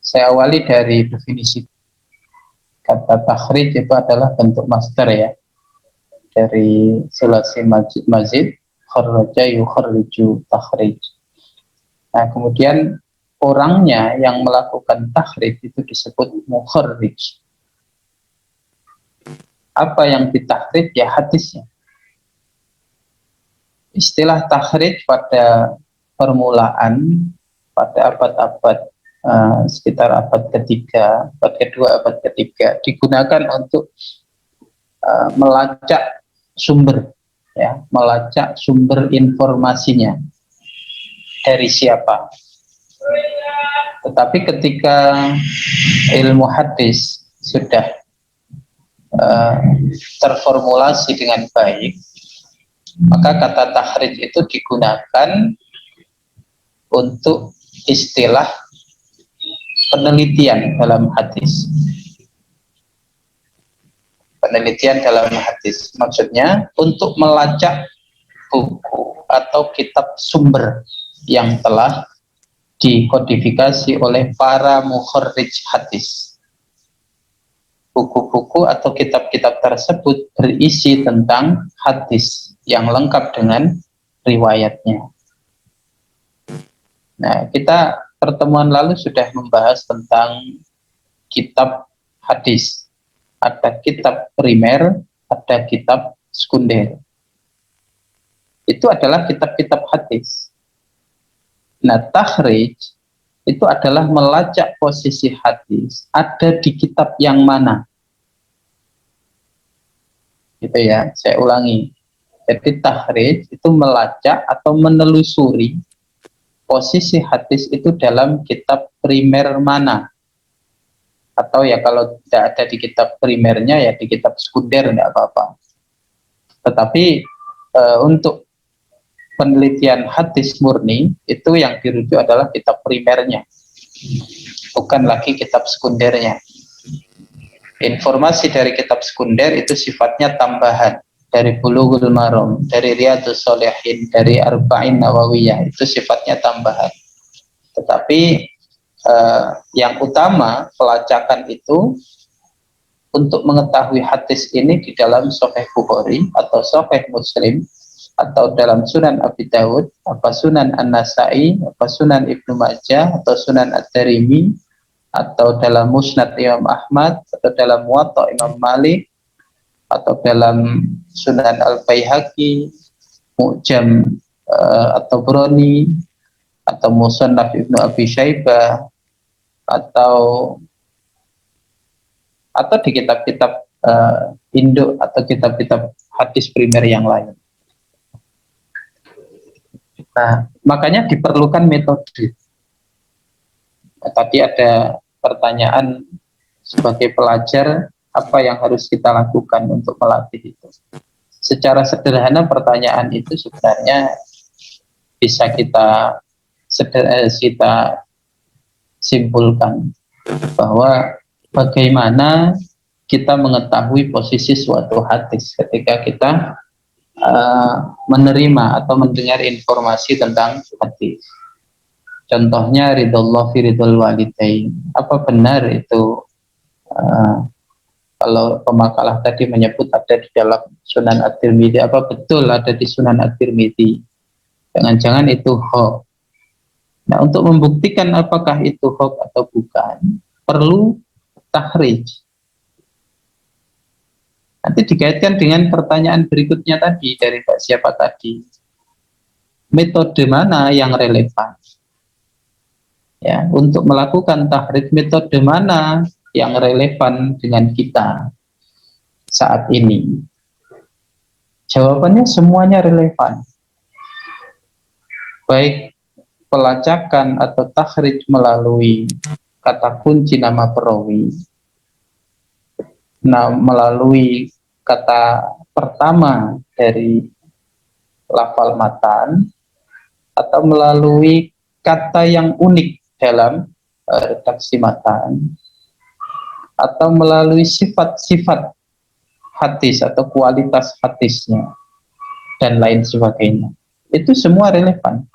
Saya awali dari definisi. Kata takhrij itu adalah bentuk masdar ya, dari sulasi mazid, kharraja yukharriju takhrij. Nah, kemudian orangnya yang melakukan takhrij itu disebut mukharrij. Apa yang ditakhrij? Ya hadisnya. Istilah takhrij pada permulaan, pada abad-abad sekitar abad ketiga, abad kedua, abad ketiga, digunakan untuk melacak sumber, ya, melacak sumber informasinya dari siapa. Tetapi ketika ilmu hadis sudah terformulasi dengan baik, maka kata takhrij itu digunakan untuk istilah penelitian dalam hadis. Penelitian dalam hadis maksudnya untuk melacak buku atau kitab sumber yang telah dikodifikasi oleh para mukharrij hadis. Buku-buku atau kitab-kitab tersebut berisi tentang hadis yang lengkap dengan riwayatnya. Nah, kita pertemuan lalu sudah membahas tentang kitab hadis. Ada kitab primer, ada kitab sekunder. Itu adalah kitab-kitab hadis. Nah, takhrij itu adalah melacak posisi hadis ada di kitab yang mana. Gitu ya, saya ulangi. Jadi takhrij itu melacak atau menelusuri posisi hadis itu dalam kitab primer mana. Atau ya kalau tidak ada di kitab primernya ya di kitab sekunder, tidak apa-apa. Tetapi untuk penelitian hadis murni itu yang dirujuk adalah kitab primernya, bukan lagi kitab sekundernya. Informasi dari kitab sekunder itu sifatnya tambahan, dari Bulughul Maram, dari Riyadhus Shalihin, dari Arba'in Nawawiyah, itu sifatnya tambahan. Tetapi yang utama pelacakan itu untuk mengetahui hadis ini di dalam Sahih Bukhari atau Sahih Muslim atau dalam Sunan Abi Dawud, apa Sunan An-Nasai, apa Sunan Ibnu Majah atau Sunan Ad-Darimi, atau dalam Musnad Imam Ahmad, atau dalam Muwatta Imam Malik, atau dalam Sunan Al-Baihaqi, Mu'jam atau Broni, atau Musannaf Ibnu Abi Syaibah, atau di kitab-kitab induk atau kitab-kitab hadis primer yang lain. Nah, makanya diperlukan metode. Nah, tadi ada pertanyaan sebagai pelajar, apa yang harus kita lakukan untuk melatih itu? Secara sederhana pertanyaan itu sebenarnya bisa kita simpulkan bahwa bagaimana kita mengetahui posisi suatu hadis ketika kita menerima atau mendengar informasi tentang hadis. Contohnya ridallah fi ridal walidain. Apa benar itu kalau pemakalah tadi menyebut ada di dalam Sunan At-Tirmidzi, apa betul ada di Sunan At-Tirmidzi? Jangan-jangan itu hoax. Nah, untuk membuktikan apakah itu hoax atau bukan, perlu takhrij. Nanti dikaitkan dengan pertanyaan berikutnya tadi dari Pak siapa tadi. Metode mana yang relevan? Ya, untuk melakukan takhrij, metode mana yang relevan dengan kita saat ini? Jawabannya semuanya relevan. Baik pelacakan atau takhrij melalui kata kunci nama perawi, melalui kata pertama dari lafal matan, atau melalui kata yang unik dalam redaksi matan, atau melalui sifat-sifat hadis atau kualitas hadisnya dan lain sebagainya. Itu semua relevan.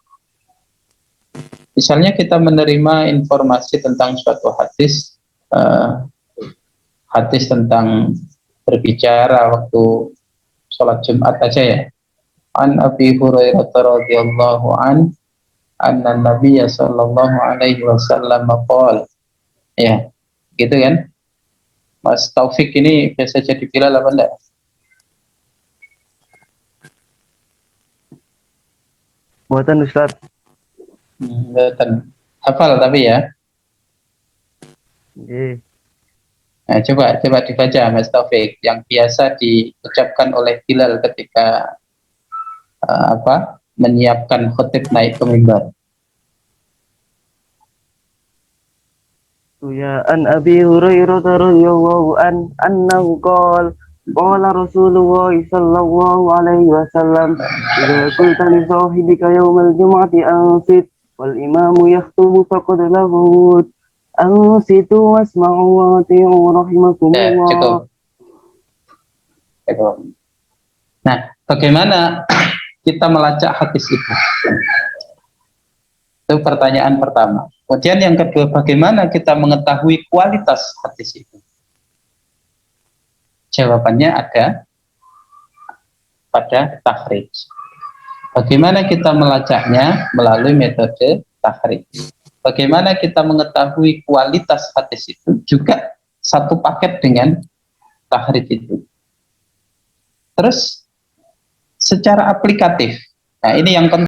Misalnya kita menerima informasi tentang suatu hadis, hadis tentang berbicara waktu sholat Jumat aja ya. An Abi Hurairah radhiyallahu an anna Nabiy sallallahu alaihi wasallam qala. Ya, gitu kan? Mas Taufik ini biasa jadi Bilal apa enggak? Buatan Ustaz. Bukan. Hafal tapi ya. Nah, coba dibaca Mas Taufik yang biasa diucapkan oleh Bilal ketika menyiapkan khutib naik ke mimbar. Ya an Abi Hurairah radhiyallahu an annahu qala Rasulullah sallallahu alaihi wasallam idza qulta li sahibika yawmal jum'ati ansit wal imamu yakhutubu faqad lahu ansitu wasma'u wa ati'u rahimakumullah. Cukup. Nah, bagaimana kita melacak hadis itu? Itu pertanyaan pertama. Kemudian yang kedua, bagaimana kita mengetahui kualitas hadis itu? Jawabannya ada pada takhrij. Bagaimana kita melacaknya? Melalui metode takhrij. Bagaimana kita mengetahui kualitas hadis itu? Juga satu paket dengan takhrij itu. Terus secara aplikatif. Nah, ini yang penting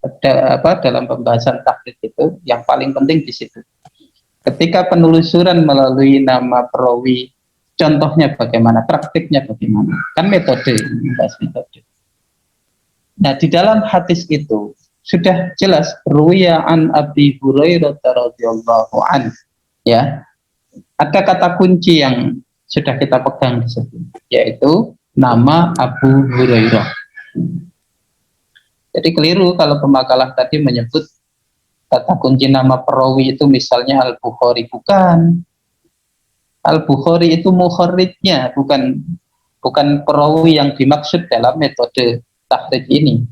dalam pembahasan takhrij itu, yang paling penting di situ. Ketika penelusuran melalui nama perawi, contohnya bagaimana, praktiknya bagaimana, kan metode, metode. Nah, di dalam hadis itu sudah jelas ruwiya an Abi Hurairah radhiyallahu an, ya. Ada kata kunci yang sudah kita pegang di situ, yaitu nama Abu Hurairah. Jadi keliru kalau pemakalah tadi menyebut kata kunci nama perawi itu misalnya Al-Bukhari. Bukan. Al-Bukhari itu mukharrijnya, bukan perawi yang dimaksud dalam metode takhrij ini.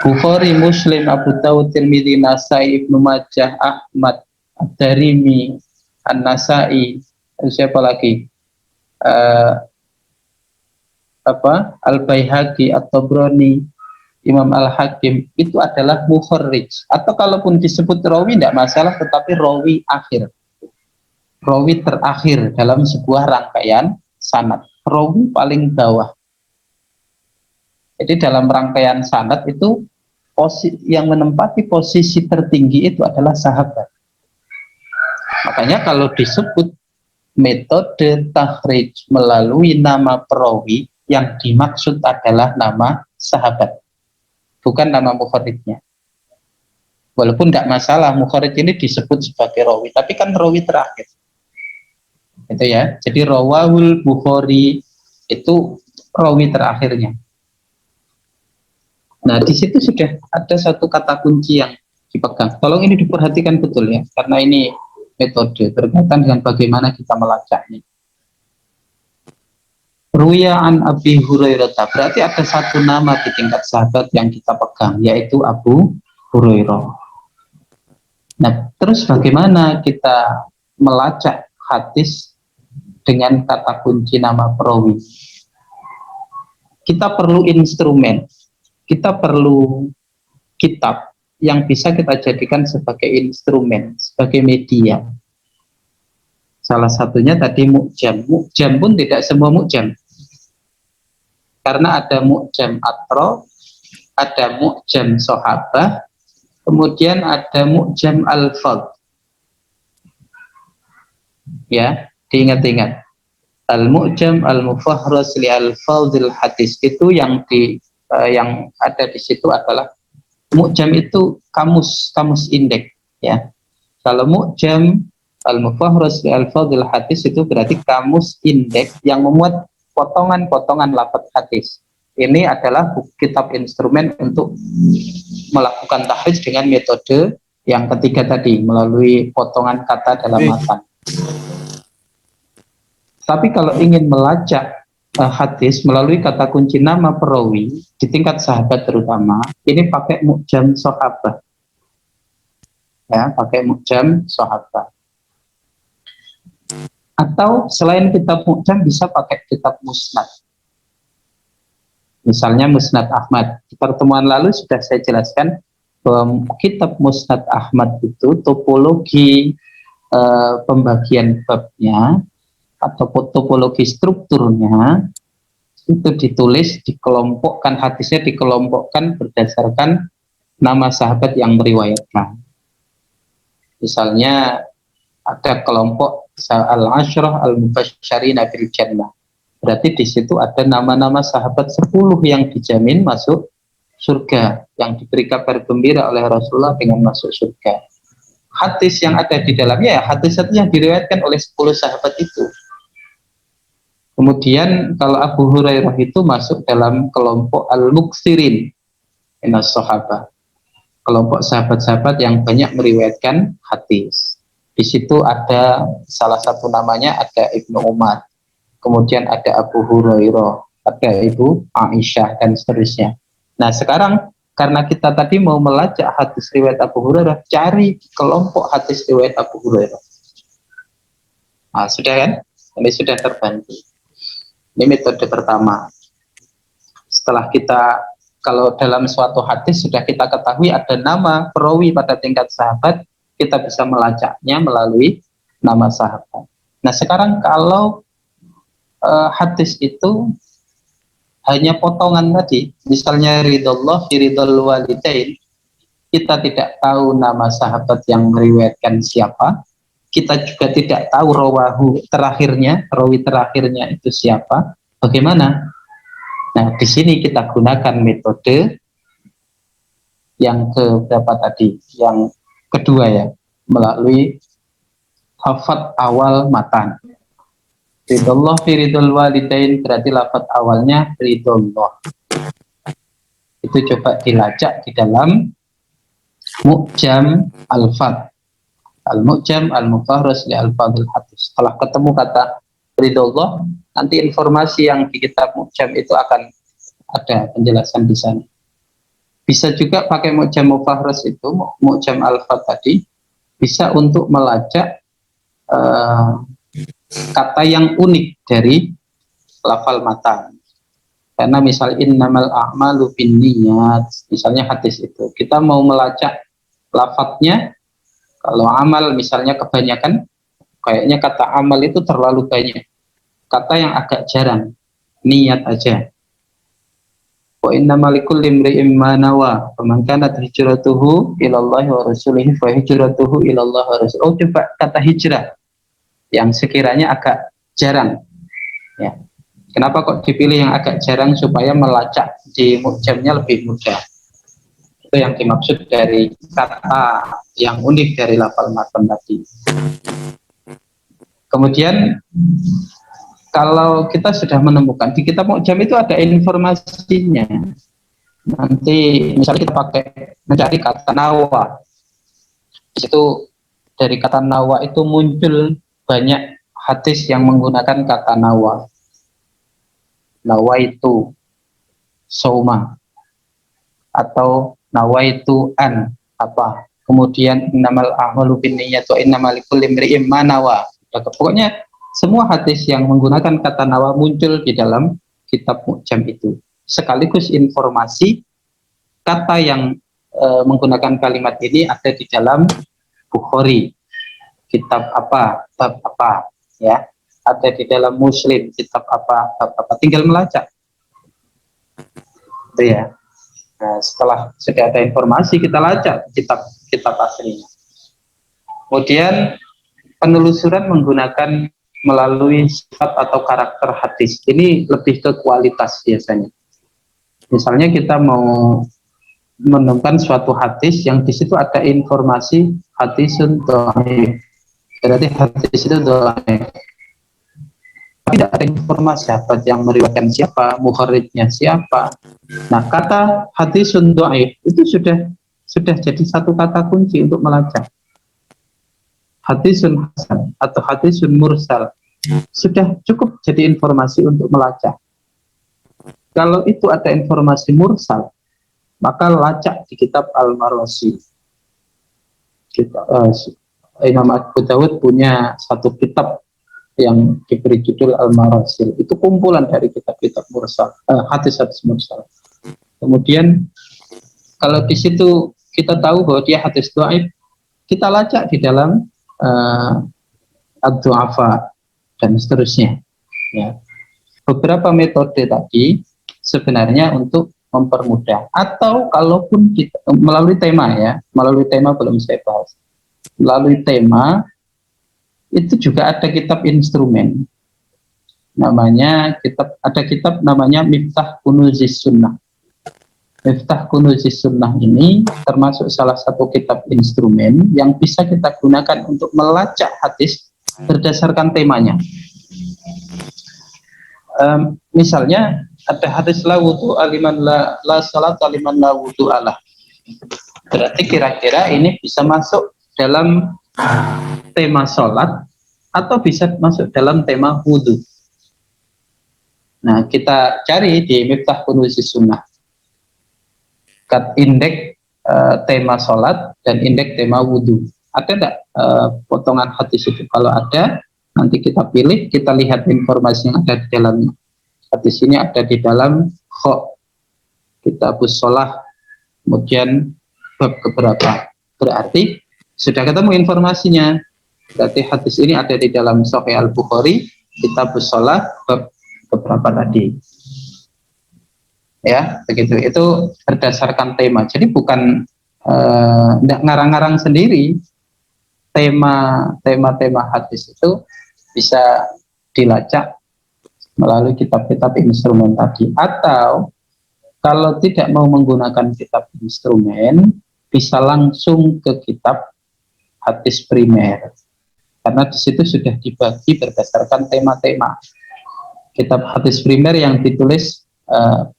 Bukhari, Muslim, Abu Dawud, Tirmidzi, Nasai, Ibnu Majah, Ahmad, Ad-Darimi, An-Nasai, siapa lagi? Al-Baihaqi, At-Tabrani, Imam Al-Hakim, itu adalah mukharrij. Atau kalaupun disebut rawi tidak masalah, tetapi rawi akhir. Rawi terakhir dalam sebuah rangkaian sanad. Rawi paling bawah. Jadi dalam rangkaian sanad itu yang menempati posisi tertinggi itu adalah sahabat. Makanya kalau disebut metode takhrij melalui nama perawi, yang dimaksud adalah nama sahabat, bukan nama mukharrijnya. Walaupun tidak masalah mukharrij ini disebut sebagai rawi, tapi kan rawi terakhir. Itu ya. Jadi rawahul Bukhari itu rawi terakhirnya. Nah, di situ sudah ada satu kata kunci yang dipegang. Tolong ini diperhatikan betul ya, karena ini metode berkaitan dengan bagaimana kita melacaknya. Ruya an Abi Hurairah, berarti ada satu nama di tingkat sahabat yang kita pegang, yaitu Abu Hurairah. Nah, terus bagaimana kita melacak hadis dengan kata kunci nama perawi? Kita perlu instrumen, kita perlu kitab yang bisa kita jadikan sebagai instrumen, sebagai media. Salah satunya tadi mu'jam. Mu'jam pun tidak semua mu'jam. Karena ada mu'jam atro, ada mu'jam sahabah, kemudian ada mu'jam al-fadh. Ya, diingat-ingat. Al-mu'jam al-mufahras li al-fadhil hadis, itu yang ada di situ adalah mu'jam itu kamus indeks ya. Kalau mu'jam al-mufahras li al-fadhil hadis itu berarti kamus indeks yang memuat potongan-potongan lafaz hadis. Ini adalah kitab instrumen untuk melakukan takhrij dengan metode yang ketiga tadi, melalui potongan kata dalam matan. Tapi kalau ingin melacak hadis melalui kata kunci nama perawi di tingkat sahabat terutama, ini pakai mu'jam sahabah. Ya, pakai mu'jam sahabat. Atau selain kitab mu'jam bisa pakai kitab musnad. Misalnya Musnad Ahmad. Di pertemuan lalu sudah saya jelaskan bahwa kitab Musnad Ahmad itu topologi pembagian babnya atau topologi strukturnya itu ditulis, dikelompokkan, hadisnya dikelompokkan berdasarkan nama sahabat yang meriwayatkan. Misalnya ada kelompok al-asyrah al-mubasysyirina bil jannah. Berarti di situ ada nama-nama sahabat 10 yang dijamin masuk surga, yang diberi kabar gembira oleh Rasulullah dengan masuk surga. Hadis yang ada di dalamnya ya hadis yang diriwayatkan oleh 10 sahabat itu. Kemudian kalau Abu Hurairah itu masuk dalam kelompok al-muksirin minas sahabah. Kelompok sahabat-sahabat yang banyak meriwayatkan hadis. Di situ ada salah satu namanya ada Ibnu Umar, kemudian ada Abu Hurairah, ada Ibu Aisyah dan seterusnya. Nah sekarang karena kita tadi mau melacak hadis riwayat Abu Hurairah, cari kelompok hadis riwayat Abu Hurairah. Nah sudah kan? Ini sudah terbantu. Ini metode pertama. Setelah kita, kalau dalam suatu hadis sudah kita ketahui ada nama perawi pada tingkat sahabat, kita bisa melacaknya melalui nama sahabat. Nah sekarang kalau hadis itu hanya potongan tadi, misalnya ridallah fi ridal walidain, kita tidak tahu nama sahabat yang meriwayatkan siapa, kita juga tidak tahu rawahu terakhirnya, rawi terakhirnya itu siapa, bagaimana? Nah, di sini kita gunakan metode yang keberapa tadi? Yang kedua ya, melalui hafat awal matan. Ridallah fi ridal walidain berarti lafaz awalnya ridallah. Itu coba dilacak di dalam Mu'jam al-Fat. Al-Mu'jam al-Mufahrus li al-Fadil hadis. Setelah ketemu kata ridallah, nanti informasi yang di kitab Mu'jam itu akan ada penjelasan di sana. Bisa juga pakai Mu'jam Mufahrus itu, Mu'jam al-Fat tadi, bisa untuk melacak kata yang unik dari lafal matan. Karena misal innamal a'malu binniyat, misalnya hadis itu, kita mau melacak lafadznya. Kalau amal misalnya kebanyakan, kayaknya kata amal itu terlalu banyak. Kata yang agak jarang, niat aja. Wa innamal likulli imri'in ma nawa, faman kanat hijratuhu ila Allah wa rasulihi fa hijratuhu ila Allah wa rasulihi. Oh, coba kata hijrah yang sekiranya agak jarang. Ya. Kenapa kok dipilih yang agak jarang? Supaya melacak di mu'jamnya lebih mudah. Itu yang dimaksud dari kata yang unik dari lafal matan tadi. Kemudian kalau kita sudah menemukan di kitab Mu'jam itu ada informasinya. Nanti misalnya kita pakai mencari kata nawa. Di situ dari kata nawa itu muncul banyak hadis yang menggunakan kata nawa. Nawa itu soma atau nawaitu an apa, kemudian innamal a'malu binniyat wa innamal likulli imri'in ma nawa. Pokoknya semua hadis yang menggunakan kata nawa muncul di dalam kitab Mu'jam itu, sekaligus informasi kata yang menggunakan kalimat ini ada di dalam Bukhari kitab apa, bab apa, ya, ada di dalam Muslim kitab apa, bab apa, tinggal melacak itu ya. Nah, setelah sudah ada informasi, kita lacak kitab aslinya. Kemudian penelusuran menggunakan melalui sifat atau karakter hadis. Ini lebih ke kualitas biasanya. Misalnya kita mau menemukan suatu hadis yang di situ ada informasi hadisun dhaif. Berarti hadis itu dhaif. Tidak ada informasi sahabat yang meriwayatkan siapa, mukharijnya siapa. Nah, kata hadisun dhaif itu sudah jadi satu kata kunci untuk melacak. Hadisun hasan atau hadisun mursal sudah cukup jadi informasi untuk melacak. Kalau itu ada informasi mursal, maka lacak di kitab Al-Marwazi. Imam Abu Dawud punya satu kitab yang diberi judul Al-Marasil. Itu kumpulan dari kitab-kitab mursal, hadis-hadis mursal. Kemudian kalau di situ kita tahu bahwa dia hadis dhaif, kita lacak di dalam ad-du'afa dan seterusnya. Ya. Beberapa metode tadi sebenarnya untuk mempermudah, atau kalaupun kita melalui tema ya, melalui tema belum saya bahas. Melalui tema itu juga ada kitab instrumen, namanya kitab namanya Miftah Kunuzis Sunnah. Miftah Kunuzis Sunnah ini termasuk salah satu kitab instrumen yang bisa kita gunakan untuk melacak hadis berdasarkan temanya. Misalnya ada hadis la wudu aliman la salat aliman la wudu ala. Berarti kira-kira ini bisa masuk dalam tema sholat atau bisa masuk dalam tema wudu. Nah, kita cari di Miftah Kunuzis Sunnah. Indeks tema sholat dan indeks tema wudu. Ada enggak potongan hadis itu? Kalau ada, nanti kita pilih, kita lihat informasi yang ada di dalamnya. Hadis ini ada di dalam Kitabus Shalah, kemudian bab keberapa. Berarti sudah ketemu informasinya. Berarti hadis ini ada di dalam Sahih Al-Bukhari, Kitabus Shalah, bab keberapa tadi. Ya, begitu. Itu berdasarkan tema. Jadi bukan tidak ngarang-ngarang sendiri. Tema hadis itu bisa dilacak melalui kitab-kitab instrumen tadi. Atau kalau tidak mau menggunakan kitab instrumen, bisa langsung ke kitab hadis primer. Karena di situ sudah dibagi berdasarkan tema-tema. Kitab hadis primer yang ditulis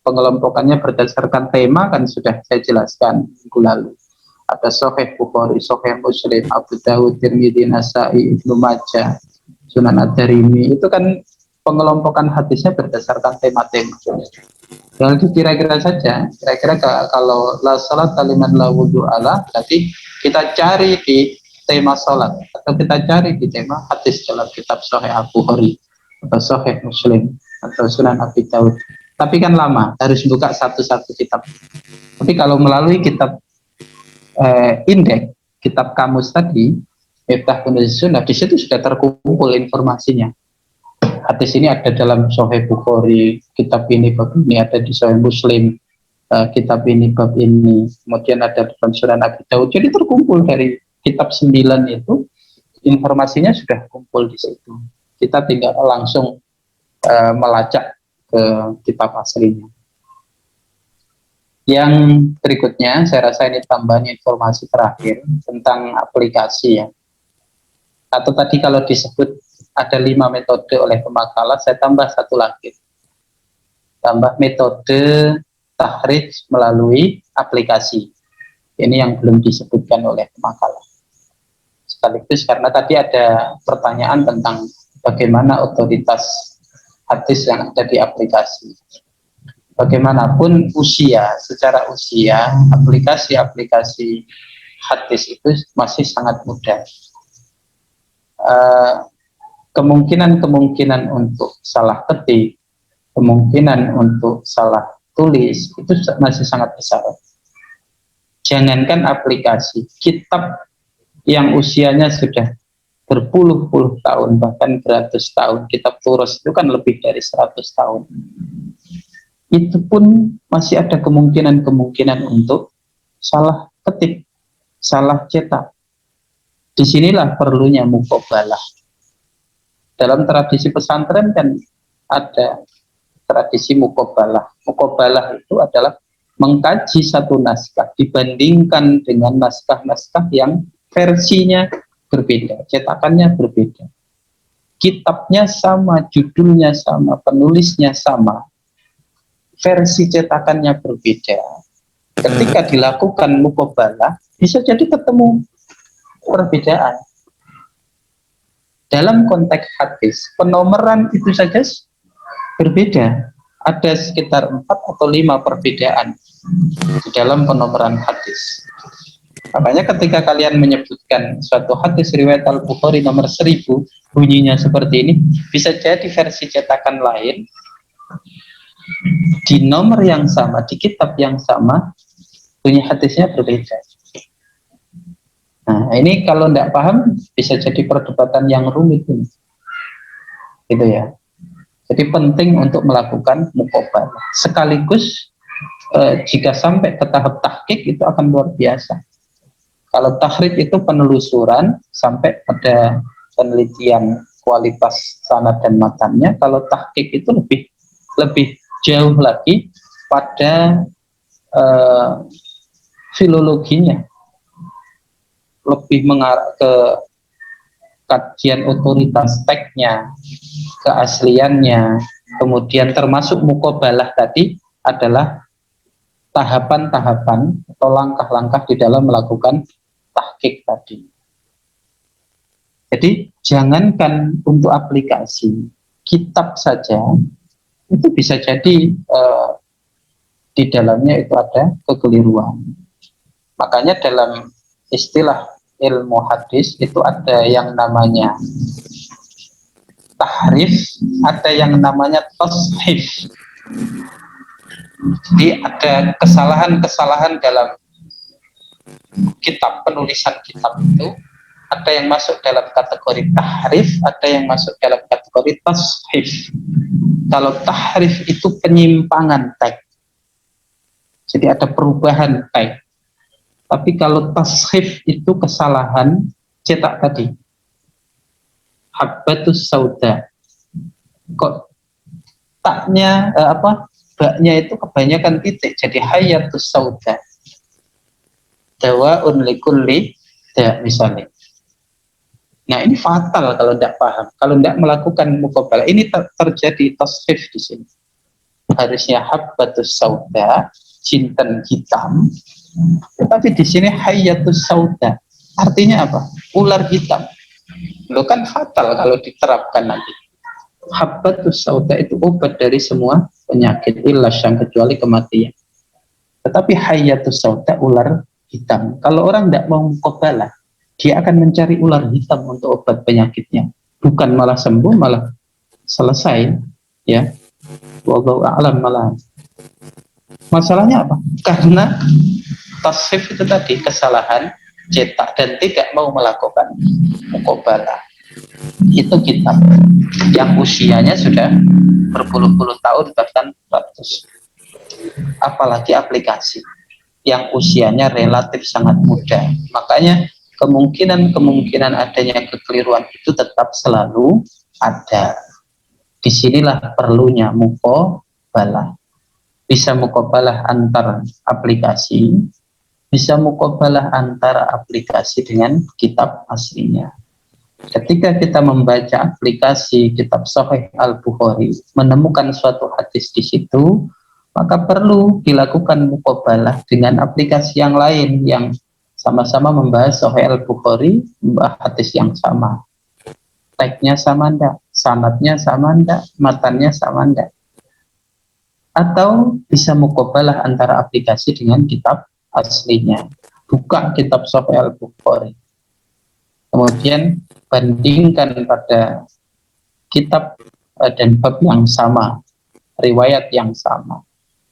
pengelompokannya berdasarkan tema kan sudah saya jelaskan minggu lalu. Ada Sahih Bukhari, Sahih Muslim, Abu Dawud, Tirmidzi, Nasa'i, Ibnu Majah, Sunan Ad-Darimi. Itu kan pengelompokan hadisnya berdasarkan tema-tema. Dan itu kira-kira saja. Kira-kira kalau la salat aliman la wudu ala, berarti kita cari di tema salat atau kita cari di tema hadis dalam kitab Sahih Al-Bukhari atau Sahih Muslim atau Sunan Abi Dawud. Tapi kan lama, harus buka satu-satu kitab. Tapi kalau melalui kitab indeks, kitab kamus tadi, Miftah Kunuzis Sunnah, di situ sudah terkumpul informasinya. Hadis ini ada dalam Sahih Bukhari, kitab ini bab ini ada di Sahih Muslim, kitab ini bab ini, kemudian ada dalam Sunan Abi Dawud. Jadi terkumpul dari kitab 9 itu, informasinya sudah kumpul di situ. Kita tinggal langsung melacak ke kitab aslinya. Yang berikutnya, saya rasa ini tambahan informasi terakhir tentang aplikasi ya. Atau tadi kalau disebut ada 5 metode oleh pemakalah, saya tambah satu lagi. Tambah metode tahrij melalui aplikasi. Ini yang belum disebutkan oleh pemakalah. Sekaligus karena tadi ada pertanyaan tentang bagaimana otoritas hadis yang ada di aplikasi. Bagaimanapun secara usia, aplikasi-aplikasi hadis itu masih sangat mudah. Kemungkinan untuk salah ketik, kemungkinan untuk salah tulis, itu masih sangat besar. Jangankan aplikasi, kitab yang usianya sudah berpuluh-puluh tahun, bahkan beratus tahun, kitab Turus itu kan lebih dari 100 tahun. Itu pun masih ada kemungkinan untuk salah ketik, salah cetak. Disinilah perlunya muqabalah. Dalam tradisi pesantren kan ada tradisi muqabalah. Muqabalah itu adalah mengkaji satu naskah dibandingkan dengan naskah-naskah yang versinya berbeda, cetakannya berbeda. Kitabnya sama, judulnya sama, penulisnya sama, versi cetakannya berbeda. Ketika dilakukan muqabalah, bisa jadi ketemu perbedaan. Dalam konteks hadis, penomoran itu saja berbeda. Ada sekitar 4 atau 5 perbedaan di dalam penomoran hadis. Makanya ketika kalian menyebutkan suatu hadis riwayat Al-Bukhari nomor 1000, bunyinya seperti ini, bisa jadi versi cetakan lain di nomor yang sama, di kitab yang sama, bunyi hadisnya berbeda. Nah, ini kalau tidak paham bisa jadi perdebatan yang rumit ini. Gitu ya. Jadi penting untuk melakukan muqabalah. Sekaligus jika sampai ke tahap tahqiq itu akan luar biasa. Kalau tahrij itu penelusuran sampai pada penelitian kualitas sanad dan matannya, kalau tahqiq itu lebih jauh lagi pada filologinya, lebih mengarah ke kajian otoritas teksnya, keasliannya, kemudian termasuk muqabalah tadi adalah tahapan-tahapan atau langkah-langkah di dalam melakukan tahqiq tadi. Jadi jangankan untuk aplikasi, kitab saja itu bisa jadi di dalamnya itu ada kekeliruan. Makanya dalam istilah ilmu hadis itu ada yang namanya tahrif, ada yang namanya tashif. Jadi ada kesalahan-kesalahan dalam kitab, penulisan kitab itu ada yang masuk dalam kategori tahrif, ada yang masuk dalam kategori tashif. Kalau tahrif itu penyimpangan teks, jadi ada perubahan teks. Tapi kalau tashif itu kesalahan cetak tadi, habbatus sauda, kok taknya baknya itu kebanyakan titik, jadi hayatus sauda, dawaun likulli da misalnya. Nah ini fatal kalau tidak paham, kalau tidak melakukan muqabalah. Ini terjadi tasfif di sini. Harusnya habbatus sauda, jinten hitam, tetapi di sini hayatus sauda. Artinya apa? Ular hitam. Lo kan fatal kalau diterapkan nanti. Habbatus sauda itu obat dari semua penyakit, illa syam, kecuali kematian. Tetapi hayatus sauda, ular hitam. Kalau orang tidak mau muqabalah, dia akan mencari ular hitam untuk obat penyakitnya, bukan malah sembuh, malah selesai, ya. Wallahu a'lam. Malah masalahnya apa? Karena tasfif itu tadi kesalahan cetak dan tidak mau melakukan muqabalah. Itu kitab yang usianya sudah berpuluh-puluh tahun, bahkan ratus. Apalagi aplikasi yang usianya relatif sangat muda. Makanya kemungkinan adanya kekeliruan itu tetap selalu ada. Disinilah perlunya muqabalah. Bisa muqabalah antar aplikasi, bisa muqabalah antara aplikasi dengan kitab aslinya. Ketika kita membaca aplikasi kitab Sahih Al-Bukhari, menemukan suatu hadis di situ, maka perlu dilakukan muqabalah dengan aplikasi yang lain yang sama-sama membahas Sahih Al-Bukhari, membahas hadis yang sama. Teksnya sama enggak? Sanadnya sama enggak? Matannya sama enggak? Atau bisa muqabalah antara aplikasi dengan kitab aslinya. Buka kitab Sahih Al-Bukhari, kemudian bandingkan pada kitab dan bab yang sama, riwayat yang sama,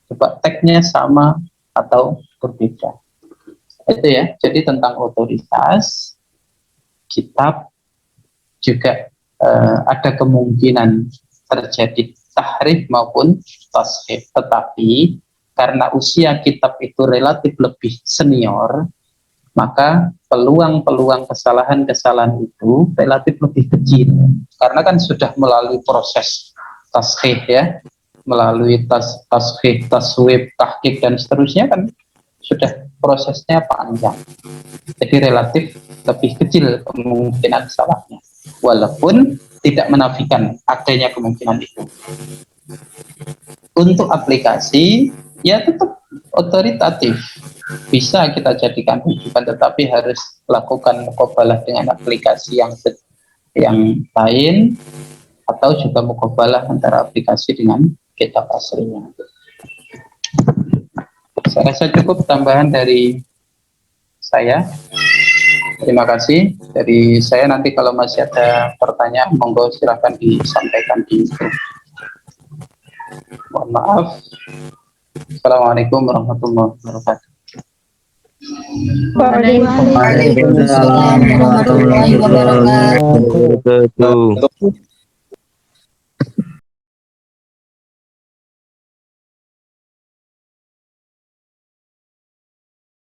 coba teksnya sama atau berbeda. Itu ya, jadi tentang otoritas kitab juga ada kemungkinan terjadi tahrif maupun tashif, tetapi karena usia kitab itu relatif lebih senior, maka peluang-peluang kesalahan-kesalahan itu relatif lebih kecil, karena kan sudah melalui proses tashih ya, melalui tashih, taswib, tahqiq dan seterusnya, kan sudah prosesnya panjang, jadi relatif lebih kecil kemungkinan salahnya, walaupun tidak menafikan adanya kemungkinan itu. Untuk aplikasi ya tetap otoritatif, bisa kita jadikan rujukan, tetapi harus lakukan muqabalah dengan aplikasi yang lain, atau juga muqabalah antara aplikasi dengan kitab aslinya. Saya rasa cukup tambahan dari saya. Terima kasih. Dari saya, nanti kalau masih ada pertanyaan, monggo silakan disampaikan di grup. Mohon maaf. Assalamualaikum warahmatullahi wabarakatuh. Waalaikumsalam warahmatullahi wabarakatuh. Wabarakatuh.